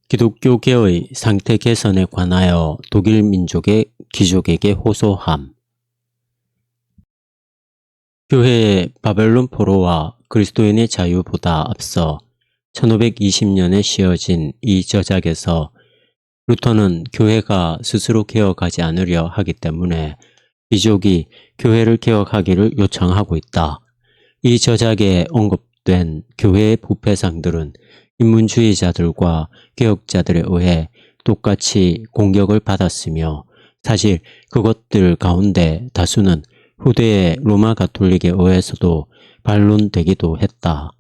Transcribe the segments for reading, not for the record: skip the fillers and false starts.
기독교계의 상태 개선에 관하여 독일 민족의 귀족에게 호소함. 교회의 바벨론 포로와 그리스도인의 자유보다 앞서 1520년에 씌어진 이 저작에서 루터는 교회가 스스로 개혁하지 않으려 하기 때문에 귀족이 교회를 개혁하기를 요청하고 있다. 이 저작에 언급된 교회의 부패상들은 인문주의자들과 개혁자들에 의해 똑같이 공격을 받았으며 사실 그것들 가운데 다수는 후대의 로마 가톨릭에 의해서도 반론되기도 했다.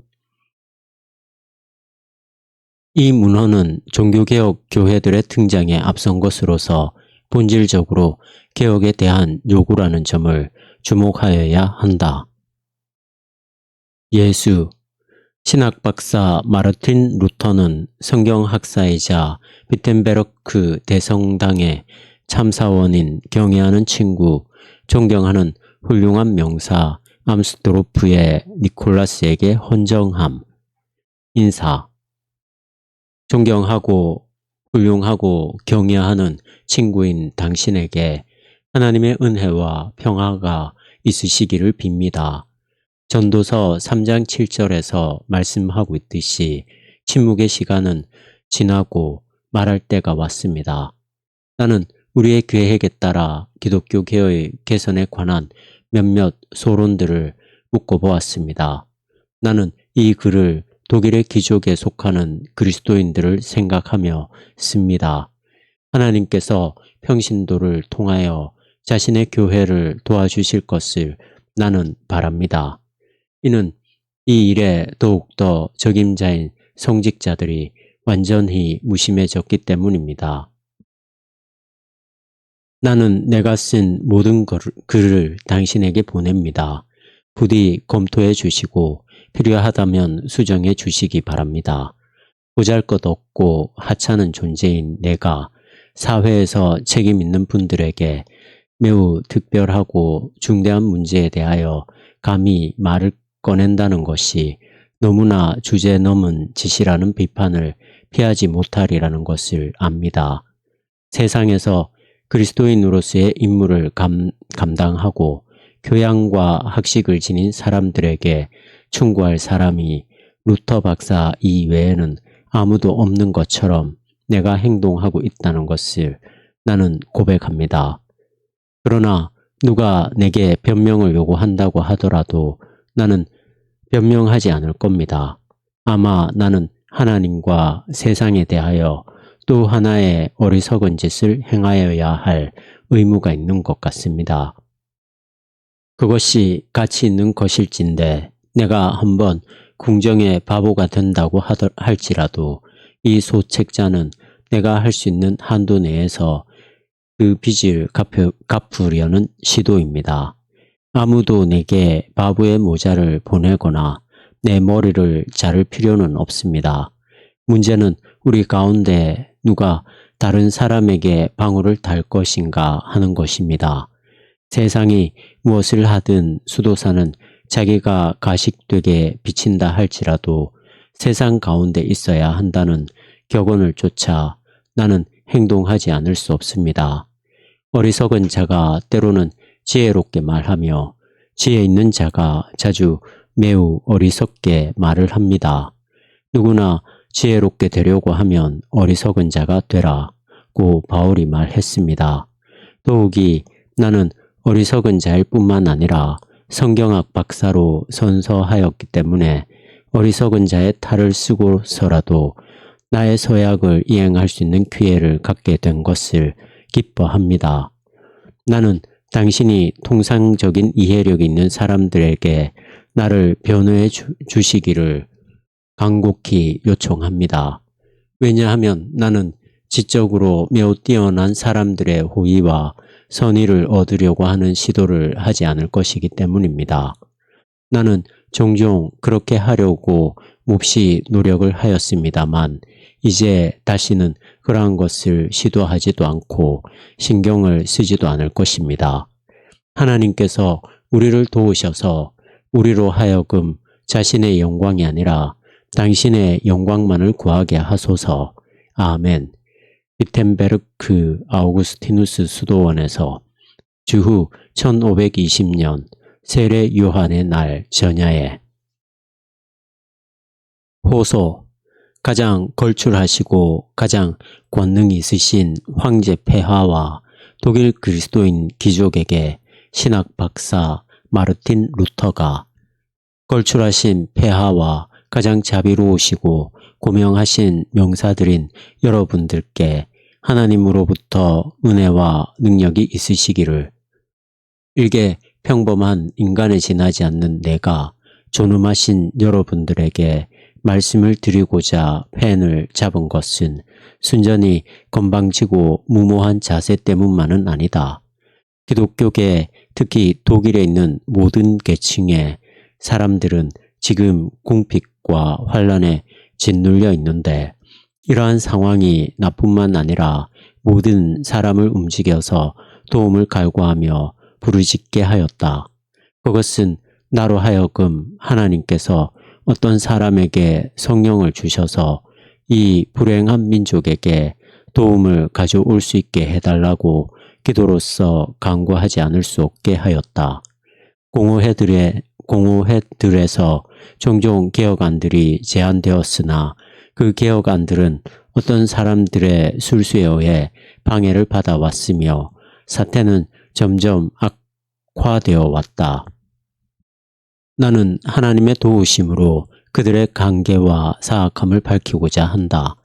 이 문헌은 종교개혁 교회들의 등장에 앞선 것으로서 본질적으로 개혁에 대한 요구라는 점을 주목하여야 한다. 예수 신학박사 마르틴 루터는 성경학사이자 비텐베르크 대성당의 참사원인 경애하는 친구, 존경하는 훌륭한 명사 암스트로프의 니콜라스에게 헌정함. 인사 존경하고 훌륭하고 경애하는 친구인 당신에게 하나님의 은혜와 평화가 있으시기를 빕니다. 전도서 3장 7절에서 말씀하고 있듯이 침묵의 시간은 지나고 말할 때가 왔습니다. 나는 우리의 계획에 따라 기독교 개혁의 개선에 관한 몇몇 소론들을 묶어보았습니다. 나는 이 글을 독일의 귀족에 속하는 그리스도인들을 생각하며 씁니다. 하나님께서 평신도를 통하여 자신의 교회를 도와주실 것을 나는 바랍니다. 이는 이 일에 더욱더 적임자인 성직자들이 완전히 무심해졌기 때문입니다. 나는 내가 쓴 모든 글을 당신에게 보냅니다. 부디 검토해 주시고 필요하다면 수정해 주시기 바랍니다. 보잘것없고 하찮은 존재인 내가 사회에서 책임 있는 분들에게 매우 특별하고 중대한 문제에 대하여 감히 말을 꺼낸다는 것이 너무나 주제넘은 짓이라는 비판을 피하지 못하리라는 것을 압니다. 세상에서 그리스도인으로서의 임무를 감당하고 교양과 학식을 지닌 사람들에게 충고할 사람이 루터 박사 이외에는 아무도 없는 것처럼 내가 행동하고 있다는 것을 나는 고백합니다. 그러나 누가 내게 변명을 요구한다고 하더라도 나는 변명하지 않을 겁니다. 아마 나는 하나님과 세상에 대하여 또 하나의 어리석은 짓을 행하여야 할 의무가 있는 것 같습니다. 그것이 가치 있는 것일진데 내가 한번 궁정의 바보가 된다고 할지라도 이 소책자는 내가 할 수 있는 한도 내에서 그 빚을 갚으려는 시도입니다. 아무도 내게 바보의 모자를 보내거나 내 머리를 자를 필요는 없습니다. 문제는 우리 가운데 누가 다른 사람에게 방울을 달 것인가 하는 것입니다. 세상이 무엇을 하든 수도사는 자기가 가식되게 비친다 할지라도 세상 가운데 있어야 한다는 격언을 쫓아 나는 행동하지 않을 수 없습니다. 어리석은 자가 때로는 지혜롭게 말하며 지혜 있는 자가 자주 매우 어리석게 말을 합니다. 누구나 지혜롭게 되려고 하면 어리석은 자가 되라고 바울이 말했습니다. 더욱이 나는 어리석은 자일 뿐만 아니라 성경학 박사로 선서하였기 때문에 어리석은 자의 탈을 쓰고서라도 나의 서약을 이행할 수 있는 기회를 갖게 된 것을 기뻐합니다. 나는 당신이 통상적인 이해력이 있는 사람들에게 나를 변호해 주시기를 간곡히 요청합니다. 왜냐하면 나는 지적으로 매우 뛰어난 사람들의 호의와 선의를 얻으려고 하는 시도를 하지 않을 것이기 때문입니다. 나는 종종 그렇게 하려고 몹시 노력을 하였습니다만 이제 다시는 그러한 것을 시도하지도 않고 신경을 쓰지도 않을 것입니다. 하나님께서 우리를 도우셔서 우리로 하여금 자신의 영광이 아니라 당신의 영광만을 구하게 하소서. 아멘. 위텐베르크 아우구스티누스 수도원에서 주후 1520년 세례 요한의 날 전야에 호소. 가장 걸출하시고 가장 권능이 있으신 황제 폐하와 독일 그리스도인 귀족에게 신학 박사 마르틴 루터가 걸출하신 폐하와 가장 자비로우시고 고명하신 명사들인 여러분들께 하나님으로부터 은혜와 능력이 있으시기를. 일개 평범한 인간에 지나지 않는 내가 존엄하신 여러분들에게 말씀을 드리고자 펜을 잡은 것은 순전히 건방지고 무모한 자세 때문만은 아니다. 기독교계, 특히 독일에 있는 모든 계층의 사람들은 지금 궁핍과 환란에 짓눌려 있는데 이러한 상황이 나뿐만 아니라 모든 사람을 움직여서 도움을 갈구하며 부르짖게 하였다. 그것은 나로 하여금 하나님께서 어떤 사람에게 성령을 주셔서 이 불행한 민족에게 도움을 가져올 수 있게 해달라고 기도로서 간구하지 않을 수 없게 하였다. 공호회들에서 종종 개혁안들이 제안되었으나 그 개혁안들은 어떤 사람들의 술수에 의해 방해를 받아왔으며 사태는 점점 악화되어 왔다. 나는 하나님의 도우심으로 그들의 관계와 사악함을 밝히고자 한다.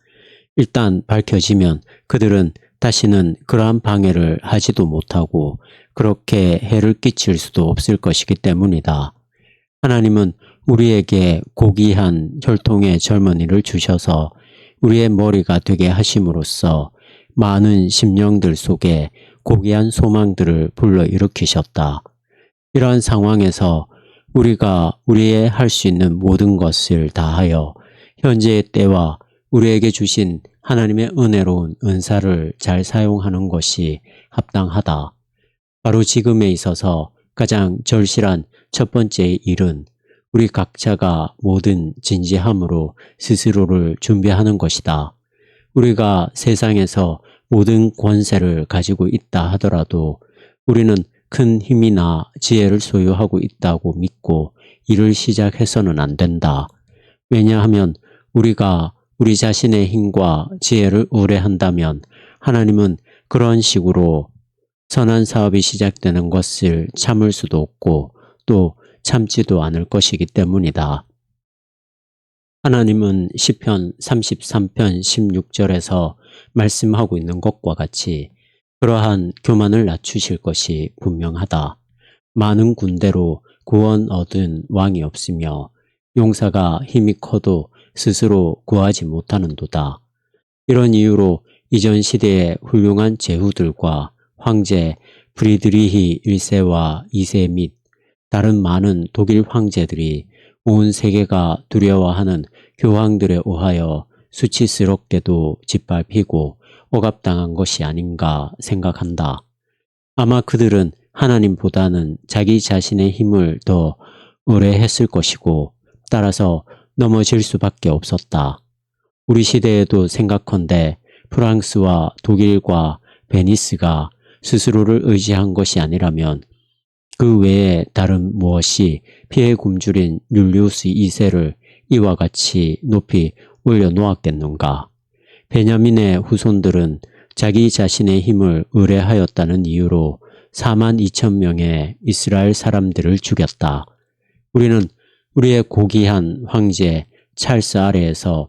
일단 밝혀지면 그들은 다시는 그러한 방해를 하지도 못하고 그렇게 해를 끼칠 수도 없을 것이기 때문이다. 하나님은 우리에게 고귀한 혈통의 젊은이를 주셔서 우리의 머리가 되게 하심으로써 많은 심령들 속에 고귀한 소망들을 불러일으키셨다. 이러한 상황에서 우리가 우리의 할 수 있는 모든 것을 다하여 현재의 때와 우리에게 주신 하나님의 은혜로운 은사를 잘 사용하는 것이 합당하다. 바로 지금에 있어서 가장 절실한 첫 번째 일은 우리 각자가 모든 진지함으로 스스로를 준비하는 것이다. 우리가 세상에서 모든 권세를 가지고 있다 하더라도 우리는 큰 힘이나 지혜를 소유하고 있다고 믿고 일을 시작해서는 안 된다. 왜냐하면 우리가 우리 자신의 힘과 지혜를 의뢰한다면 하나님은 그런 식으로 선한 사업이 시작되는 것을 참을 수도 없고 또 참지도 않을 것이기 때문이다. 하나님은 시편 33편 16절에서 말씀하고 있는 것과 같이 그러한 교만을 낮추실 것이 분명하다. 많은 군대로 구원 얻은 왕이 없으며 용사가 힘이 커도 스스로 구하지 못하는도다. 이런 이유로 이전 시대의 훌륭한 제후들과 황제 프리드리히 1세와 2세 및 다른 많은 독일 황제들이 온 세계가 두려워하는 교황들에 의하여 수치스럽게도 짓밟히고 억압당한 것이 아닌가 생각한다. 아마 그들은 하나님보다는 자기 자신의 힘을 더 의뢰했을 것이고 따라서 넘어질 수밖에 없었다. 우리 시대에도 생각컨대 프랑스와 독일과 베니스가 스스로를 의지한 것이 아니라면 그 외에 다른 무엇이 피해 굶주린 율리우스 2세를 이와 같이 높이 올려놓았겠는가. 베냐민의 후손들은 자기 자신의 힘을 의뢰하였다는 이유로 42,000명의 이스라엘 사람들을 죽였다. 우리는 우리의 고귀한 황제 찰스 아래에서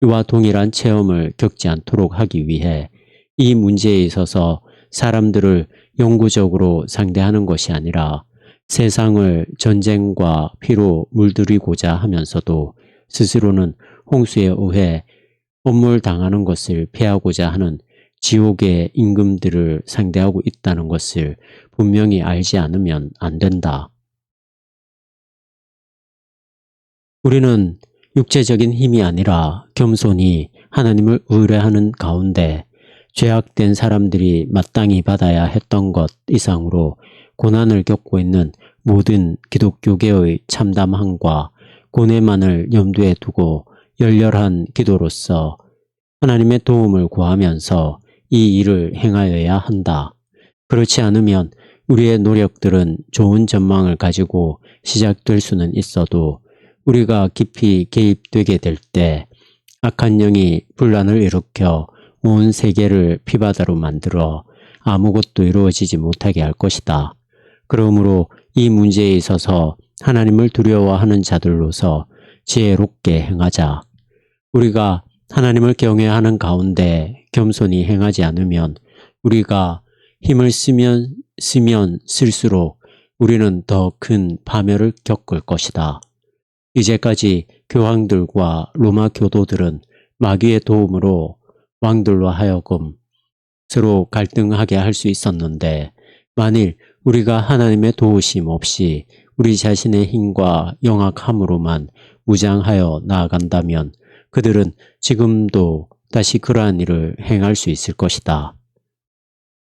이와 동일한 체험을 겪지 않도록 하기 위해 이 문제에 있어서 사람들을 영구적으로 상대하는 것이 아니라 세상을 전쟁과 피로 물들이고자 하면서도 스스로는 홍수에 의해 엄물당하는 것을 피하고자 하는 지옥의 임금들을 상대하고 있다는 것을 분명히 알지 않으면 안 된다. 우리는 육체적인 힘이 아니라 겸손히 하나님을 의뢰하는 가운데 죄악된 사람들이 마땅히 받아야 했던 것 이상으로 고난을 겪고 있는 모든 기독교계의 참담함과 고뇌만을 염두에 두고 열렬한 기도로서 하나님의 도움을 구하면서 이 일을 행하여야 한다. 그렇지 않으면 우리의 노력들은 좋은 전망을 가지고 시작될 수는 있어도 우리가 깊이 개입되게 될 때 악한 영이 분란을 일으켜 온 세계를 피바다로 만들어 아무것도 이루어지지 못하게 할 것이다. 그러므로 이 문제에 있어서 하나님을 두려워하는 자들로서 지혜롭게 행하자. 우리가 하나님을 경외하는 가운데 겸손히 행하지 않으면 우리가 힘을 쓰면 쓸수록 우리는 더 큰 파멸을 겪을 것이다. 이제까지 교황들과 로마 교도들은 마귀의 도움으로 왕들로 하여금 서로 갈등하게 할 수 있었는데 만일 우리가 하나님의 도우심 없이 우리 자신의 힘과 영악함으로만 무장하여 나아간다면 그들은 지금도 다시 그러한 일을 행할 수 있을 것이다.